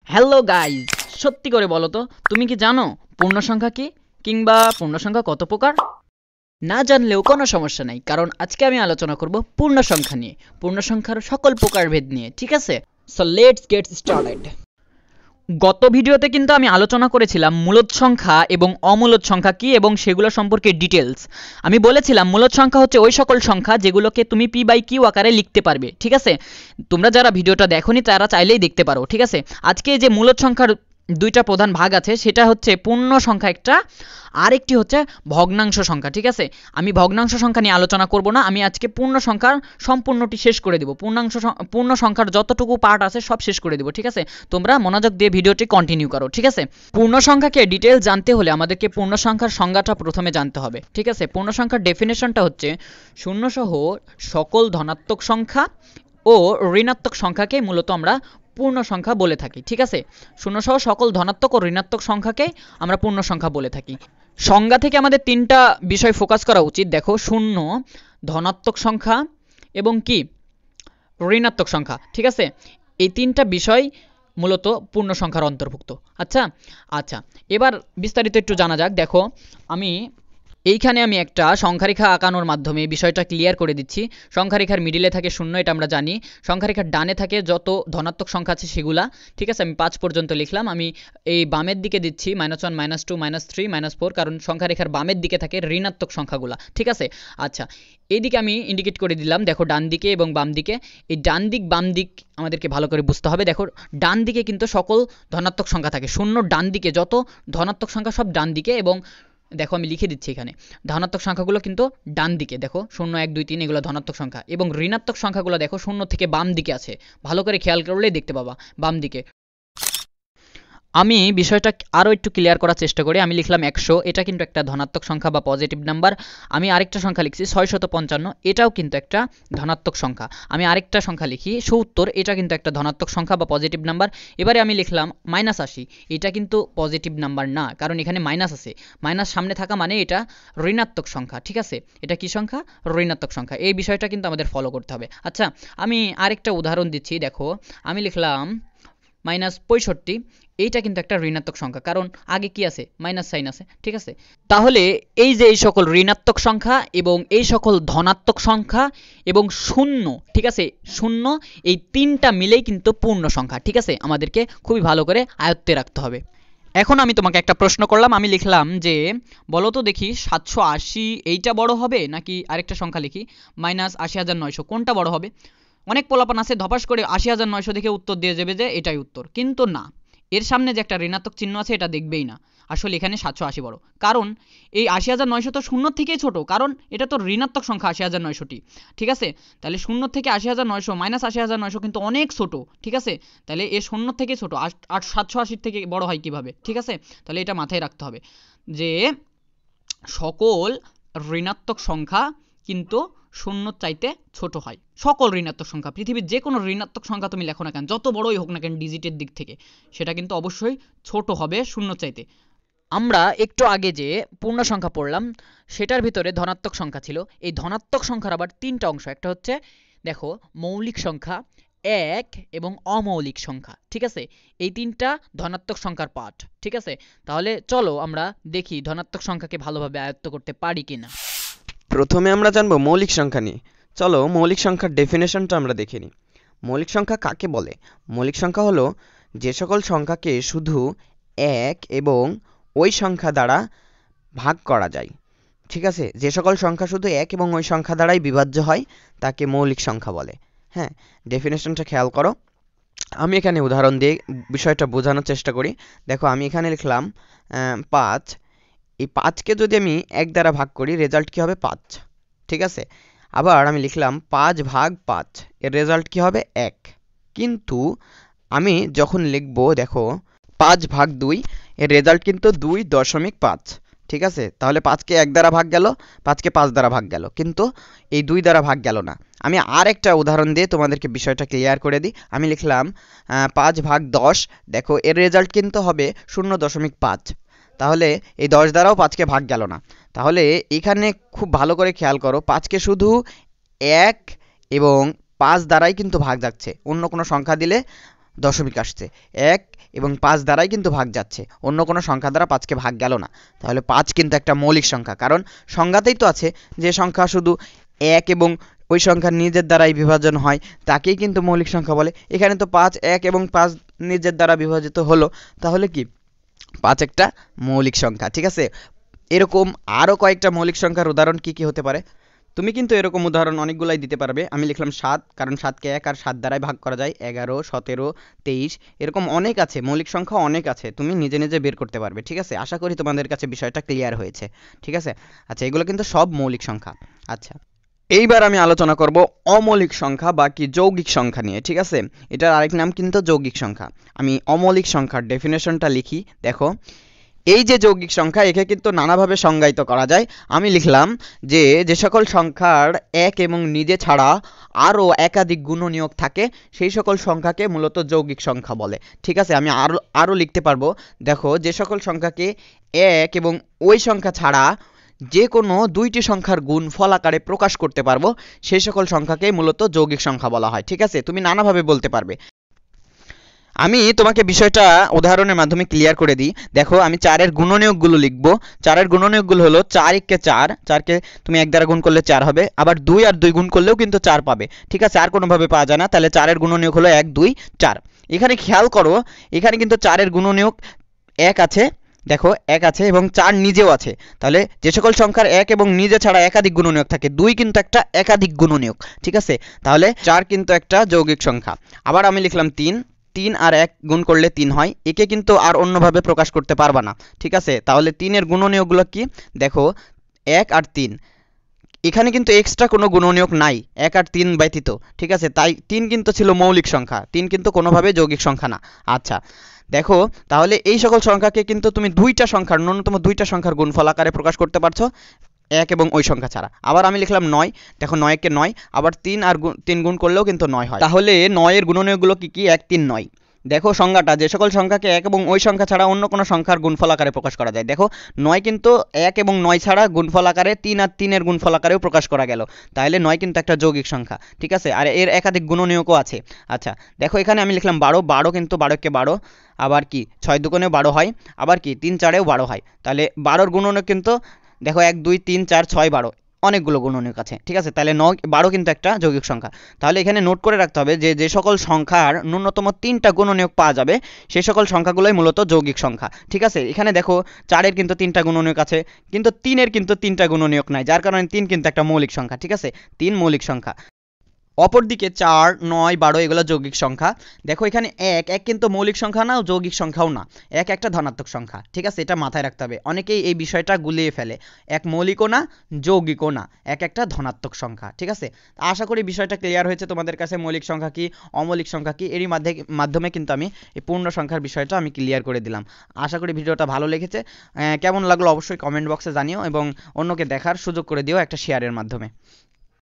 Hello guys, সত্যি করে বলো তো, তুমি কি জানো পূর্ণ সংখ্যা কি, কিংবা পূর্ণ সংখ্যা কত প্রকার? না জানলেও কোনো সমস্যা নাই, কারণ আজকে আমি আলোচনা করব পূর্ণ সংখ্যা নিয়ে, পূর্ণ সংখ্যার সকল প্রকারভেদ নিয়ে। ঠিক আছে, সো লেটস গেট স্টার্টেড। গত ভিডিওতে কিন্তু আমি আলোচনা করেছিলাম মূলদ সংখ্যা এবং অমূলদ সংখ্যা কি এবং সেগুলো সম্পর্কে ডিটেলস। আমি বলেছিলাম মূলদ সংখ্যা হচ্ছে ওই সকল সংখ্যা যেগুলোকে তুমি পি বাই কিউ আকারে লিখতে পারবে। ঠিক আছে, তোমরা যারা ভিডিওটা দেখোনি তারা চাইলেই দেখতে পারো। ঠিক আছে, আজকে যে মূলদ সংখ্যার দুইটা প্রধান ভাগ আছে, সেটা হচ্ছে পূর্ণ সংখ্যা একটা, আরেকটি হচ্ছে ভগ্নাংশ সংখ্যা। ঠিক আছে, আমি ভগ্নাংশ সংখ্যা নিয়ে আলোচনা করব না, আমি আজকে পূর্ণ সংখ্যার সম্পূর্ণটি শেষ করে দেব, পূর্ণ সংখ্যার যতটুকু পার্ট আছে সব শেষ করে দেব। ঠিক আছে, তোমরা মনোযোগ দিয়ে ভিডিওটি কন্টিনিউ করো। ঠিক আছে, পূর্ণ সংখ্যাকে ডিটেলস জানতে হলে আমাদেরকে পূর্ণ সংখ্যার সংজ্ঞাটা প্রথমে জানতে হবে। ঠিক আছে, পূর্ণ সংখ্যার ডেফিনেশনটা হচ্ছে শূন্যসহ সকল ধনাত্মক সংখ্যা ও ঋণাত্মক সংখ্যাকে মূলত আমরা পূর্ণ সংখ্যা বলে থাকি। ঠিক আছে, শূন্যসহ সকল ধনাত্মক ও ঋণাত্মক সংখ্যাকে আমরা পূর্ণ সংখ্যা বলে থাকি। সংজ্ঞা থেকে আমাদের তিনটা বিষয় ফোকাস করা উচিত। দেখো, শূন্য, ধনাত্মক সংখ্যা এবং কি ঋণাত্মক সংখ্যা। ঠিক আছে, এই তিনটা বিষয় মূলত পূর্ণ সংখ্যার অন্তর্ভুক্ত। আচ্ছা আচ্ছা, এবার বিস্তারিত একটু জানা যাক। দেখো, এইখানে আমি একটা সংখ্যারেখা আঁকানোর মাধ্যমে বিষয়টা ক্লিয়ার করে দিচ্ছি। সংখ্যারেখার মিডিলে থাকে শূন্য, এটা আমরা জানি। সংখ্যারেখার ডানে থাকে যত ধনাত্মক সংখ্যা আছে সেগুলা। ঠিক আছে, আমি 5 পর্যন্ত লিখলাম। আমি এই বামের দিকে দিচ্ছি -1 -2 -3 -4, কারণ সংখ্যারেখার বামের দিকে থাকে ঋণাত্মক সংখ্যাগুলা। ঠিক আছে, আচ্ছা, এইদিকে আমি ইন্ডিকেট করে দিলাম। দেখো, ডান দিকে এবং বাম দিকে, এই ডান দিক বাম দিক আমাদেরকে ভালো করে বুঝতে হবে। দেখো, ডান দিকে কিন্তু সকল ধনাত্মক সংখ্যা থাকে, শূন্য ডান দিকে যত ধনাত্মক সংখ্যা সব ডান দিকে, এবং দেখো আমি লিখে দিচ্ছি এখানে ধনাত্মক সংখ্যাগুলো কিন্তু ডান দিকে। দেখো 0 1 2 3 এগুলো ধনাত্মক সংখ্যা, এবং ঋণাত্মক সংখ্যাগুলো দেখো শূন্য থেকে বাম দিকে আছে, ভালো করে খেয়াল করলেই দেখতে পাবা বাম দিকে। আমি বিষয়টা আরও একটু ক্লিয়ার করার চেষ্টা করি। আমি লিখলাম 100, এটা কিন্তু একটা ধনাত্মক সংখ্যা বা পজিটিভ নাম্বার। আমি আরেকটা সংখ্যা লিখছি 655, এটাও কিন্তু একটা ধনাত্মক সংখ্যা। আমি আরেকটা সংখ্যা লিখি 70, এটা কিন্তু একটা ধনাত্মক সংখ্যা বা পজিটিভ নাম্বার। এবারে আমি লিখলাম -80, এটা কিন্তু পজিটিভ নাম্বার না, কারণ এখানে মাইনাস আছে, মাইনাস সামনে থাকা মানে এটা ঋণাত্মক সংখ্যা। ঠিক আছে, এটা কি সংখ্যা? ঋণাত্মক সংখ্যা। এই বিষয়টা কিন্তু আমাদের ফলো করতে হবে। আচ্ছা, আমি আরেকটা উদাহরণ দিচ্ছি। দেখো, আমি লিখলাম -65, এইটা কিন্তু একটা ঋণাত্মক সংখ্যা, কারণ আগে কি আছে? মাইনাস সাইন আছে। ঠিক আছে, তাহলে এই যে এই সকল ঋণাত্মক সংখ্যা এবং এই সকল ধনাত্মক সংখ্যা এবং শূন্য, ঠিক আছে, শূন্য, এই তিনটা মিলেই কিন্তু পূর্ণ সংখ্যা। ঠিক আছে, আমাদেরকে খুবই ভালো করে আয়ত্তে রাখতে হবে। এখন আমি তোমাকে একটা প্রশ্ন করলাম। আমি লিখলাম যে বলো তো দেখি 780 এইটা বড় হবে নাকি আরেকটা সংখ্যা লিখি -80,900, কোনটা বড় হবে? অনেক পোলাপান আছে ধপাস করে 80,900 দেখে উত্তর দিয়ে যাবে যে এটাই উত্তর, কিন্তু না, এর সামনে যে একটা ঋণাত্মক চিহ্ন আছে এটা দেখবেই না। আসলে এখানে 780 বড়, কারণ এই 80,900 তো শূন্য থেকেই ছোট, কারণ এটা তো ঋণাত্মক সংখ্যা 80,900টি। ঠিক আছে, তাহলে শূন্য থেকে 80,900 -80,900 কিন্তু অনেক ছোট। ঠিক আছে, তাহলে এ শূন্য থেকে ছোট, 780 থেকে বড় হয় কিভাবে? ঠিক আছে, তাহলে এটা মাথায় রাখতে হবে যে সকল ঋণাত্মক সংখ্যা কিন্তু শূন্যর চাইতে ছোট হয়। সকল ঋণাত্মক সংখ্যা, পৃথিবীর যে কোনো ঋণাত্মক সংখ্যা তুমি লেখো না কেন, যত বড়ই হোক না কেন ডিজিটের দিক থেকে, সেটা কিন্তু অবশ্যই ছোট হবে শূন্যর চাইতে। আমরা একটু আগে যে পূর্ণ সংখ্যা পড়লাম সেটার ভিতরে ধনাত্মক সংখ্যা ছিল। এই ধনাত্মক সংখ্যার আবার তিনটা অংশ, একটা হচ্ছে দেখো মৌলিক সংখ্যা, এক এবং অমৌলিক সংখ্যা। ঠিক আছে, এই তিনটা ধনাত্মক সংখ্যার পার্ট। ঠিক আছে, তাহলে চলো আমরা দেখি ধনাত্মক সংখ্যাকে ভালোভাবে আয়ত্ত করতে পারি কিনা। প্রথমে আমরা জানবো মৌলিক সংখ্যা নিয়ে। চলো মৌলিক সংখ্যার ডেফিনেশনটা আমরা দেখে নিই। মৌলিক সংখ্যা কাকে বলে? মৌলিক সংখ্যা হলো যে সকল সংখ্যাকে শুধু এক এবং ওই সংখ্যা দ্বারা ভাগ করা যায়। ঠিক আছে, যে সকল সংখ্যা শুধু এক এবং ওই সংখ্যা দ্বারাই বিভাজ্য হয় তাকে মৌলিক সংখ্যা বলে। হ্যাঁ, ডেফিনেশনটা খেয়াল করো। আমি এখানে উদাহরণ দিয়ে বিষয়টা বোঝানোর চেষ্টা করি। দেখো, আমি এখানে লিখলাম 5, এই 5কে যদি আমি 1 দ্বারা ভাগ করি রেজাল্ট কি হবে? 5। ঠিক আছে, আবার আমি লিখলাম 5 ভাগ 5, এর রেজাল্ট কি হবে? 1। কিন্তু আমি যখন লিখব, দেখো 5 ভাগ 2, এর রেজাল্ট কিন্তু 2.5। ঠিক আছে, তাহলে 5কে 1 দ্বারা ভাগ গেল, 5কে 5 দ্বারা ভাগ গেল, কিন্তু এই 2 দ্বারা ভাগ গেল না। আমি আর একটা উদাহরণ দিয়ে তোমাদেরকে বিষয়টা ক্লিয়ার করে দিই। আমি লিখলাম 5 ভাগ 10, দেখো এর রেজাল্ট কিন্তু হবে 0.5। তাহলে এই 10 দ্বারাও 5কে ভাগ গেল না। তাহলে এখানে খুব ভালো করে খেয়াল করো, 5কে শুধু 1 এবং 5 দ্বারাই কিন্তু ভাগ যাচ্ছে, অন্য কোনো সংখ্যা দিলে দশমিক আসছে। 1 এবং 5 দ্বারাই কিন্তু ভাগ যাচ্ছে, অন্য কোনো সংখ্যা দ্বারা 5কে ভাগ গেল না। তাহলে 5 কিন্তু একটা মৌলিক সংখ্যা, কারণ সংজ্ঞাতেই তো আছে যে সংখ্যা শুধু 1 এবং ওই সংখ্যার নিজের দ্বারাই বিভাজন হয় তাকেই কিন্তু মৌলিক সংখ্যা বলে। এখানে তো 5 1 এবং 5 নিজের দ্বারা বিভাজিত হলো, তাহলে কি 5 একটা মৌলিক সংখ্যা। ঠিক আছে, এরকম আরও কয়েকটা মৌলিক সংখ্যার উদাহরণ কি কি হতে পারে? তুমি কিন্তু এরকম উদাহরণ অনেকগুলাই দিতে পারবে। আমি লিখলাম 7, কারণ 7কে 1 আর 7 দ্বারাই ভাগ করা যায়। 11 17 23 এরকম অনেক আছে, মৌলিক সংখ্যা অনেক আছে, তুমি নিজে নিজে বের করতে পারবে। ঠিক আছে, আশা করি তোমাদের কাছে বিষয়টা ক্লিয়ার হয়েছে। ঠিক আছে, আচ্ছা এগুলো কিন্তু সব মৌলিক সংখ্যা। আচ্ছা, এইবার আমি আলোচনা করব অমৌলিক সংখ্যা বা কি যৌগিক সংখ্যা নিয়ে। ঠিক আছে, এটার আরেক নাম কিন্তু যৌগিক সংখ্যা। আমি অমৌলিক সংখ্যার ডেফিনেশনটা লিখি, দেখো। এই যে যৌগিক সংখ্যা, একে কিন্তু নানাভাবে সংজ্ঞায়িত করা যায়। আমি লিখলাম যে যে সকল সংখ্যার এক এবং নিজে ছাড়া আরও একাধিক গুণনীয়ক থাকে সেই সকল সংখ্যাকে মূলত যৌগিক সংখ্যা বলে। ঠিক আছে, আমি আরও লিখতে পারবো, দেখো যে সকল সংখ্যাকে এক এবং ওই সংখ্যা ছাড়া যে কোনো দুইটি সংখ্যার গুণফল আকারে প্রকাশ করতে পারবো সেই সকল সংখ্যাকে মূলত যৌগিক সংখ্যা বলা হয়। ঠিক আছে, তুমি নানাভাবে বলতে পারবে। আমি তোমাকে বিষয়টা উদাহরণের মাধ্যমে ক্লিয়ার করে দিই। দেখো, আমি 4-এর গুণনীয়কগুলো লিখব। 4-এর গুণনীয়কগুলো হলো 4 × 4, 4কে তুমি 1 দ্বারা গুণ করলে 4 হবে, আবার 2 আর 2 গুণ করলেও কিন্তু 4 পাবে। ঠিক আছে, আর কোনোভাবে পাওয়া যায় না। তাহলে 4-এর গুণনীয়ক হলো 1 2 4। এখানে খেয়াল করো, এখানে কিন্তু 4-এর গুণনীয়ক 1 আছে, দেখো 1 আছে এবং 4 নিজেও আছে। তাহলে যে সকল সংখ্যার 1 এবং নিজে ছাড়া একাধিক গুণনীয়ক থাকে, 2 কিন্তু একটা একাধিক গুণনীয়ক। ঠিক আছে, তাহলে 4 কিন্তু একটা যৌগিক সংখ্যা। আবার আমি লিখলাম 3, 3 আর 1 গুণ করলে 3 হয়, একে কিন্তু আর অন্যভাবে প্রকাশ করতে পারবা না। ঠিক আছে, তাহলে 3-এর গুণনীয়কগুলো কি? দেখো 1 আর 3, এখানে কিন্তু এক্সট্রা কোনো গুণনীয়ক নাই 1 আর 3 ব্যতীত। ঠিক আছে, তাই 3 কিন্তু ছিল মৌলিক সংখ্যা, 3 কিন্তু কোনোভাবে যৌগিক সংখ্যা না। আচ্ছা দেখো, তাহলে এই সকল সংখ্যাকে কিন্তু তুমি দুইটা সংখ্যার, ন্যূনতম দুইটা সংখ্যার গুণফল আকারে প্রকাশ করতে পারছো, 1 এবং ওই সংখ্যা ছাড়া। আবার আমি লিখলাম 9, দেখো 9-কে 9, আবার 3 আর 3 গুণ করলেও কিন্তু 9 হয়। তাহলে 9-এর গুণনীয়কগুলো কি কি? 1 3 9। দেখো সংজ্ঞাটা, যে সকল সংখ্যাকে 1 এবং ওই সংখ্যা ছাড়া অন্য কোনো সংখ্যার গুণফল আকারে প্রকাশ করা যায়। দেখো 9 কিন্তু 1 এবং 9 ছাড়া গুণফল আকারে 3 আর 3-এর গুণফল আকারেও প্রকাশ করা গেল, তাহলে 9 কিন্তু একটা যৌগিক সংখ্যা। ঠিক আছে, আর এর একাধিক গুণনীয়কও আছে। আচ্ছা দেখো, এখানে আমি লিখলাম 12, 12 কিন্তু 12-কে 12, আবার কি 6 2 12 হয়, আবার কি 3 4-এও 12 হয়। তাহলে 12-এর গুণনীয়ক কিন্তু দেখো 1 2 3 4 6 12 অনেকগুলো গুণনীয়ক আছে। ঠিক আছে, তাহলে 12 কিন্তু একটা যৌগিক সংখ্যা। তাহলে এখানে নোট করে রাখতে হবে যে যে সকল সংখ্যার ন্যূনতম 3টা গুণনীয়ক পাওয়া যাবে সেই সকল সংখ্যাগুলোই মূলত যৌগিক সংখ্যা। ঠিক আছে, এখানে দেখো 4-এর কিন্তু 3টা গুণনীয়ক আছে, কিন্তু 3-এর কিন্তু 3টা গুণনীয়ক নাই, যার কারণে 3 কিন্তু একটা মৌলিক সংখ্যা। ঠিক আছে, 3 মৌলিক সংখ্যা। অপরদিকে 4 9 12 এগুলো যৌগিক সংখ্যা। দেখো এখানে 1 কিন্তু মৌলিক সংখ্যা না, যৌগিক সংখ্যাও না, 1 একটা ধনাত্মক সংখ্যা। ঠিক আছে, এটা মাথায় রাখতে হবে, অনেকেই এই বিষয়টা গুলিয়ে ফেলে। 1 মৌলিকও না, যৌগিকও না, 1 একটা ধনাত্মক সংখ্যা। ঠিক আছে, আশা করি বিষয়টা ক্লিয়ার হয়েছে তোমাদের কাছে। মৌলিক সংখ্যা কি, অমৌলিক সংখ্যা কি, এরই মাধ্যমে কিন্তু আমি এই পূর্ণ সংখ্যার বিষয়টা আমি ক্লিয়ার করে দিলাম। আশা করি ভিডিওটা ভালো লেগেছে। কেমন লাগলো অবশ্যই কমেন্ট বক্সে জানিও এবং অন্যকে দেখার সুযোগ করে দিও একটা শেয়ারের মাধ্যমে।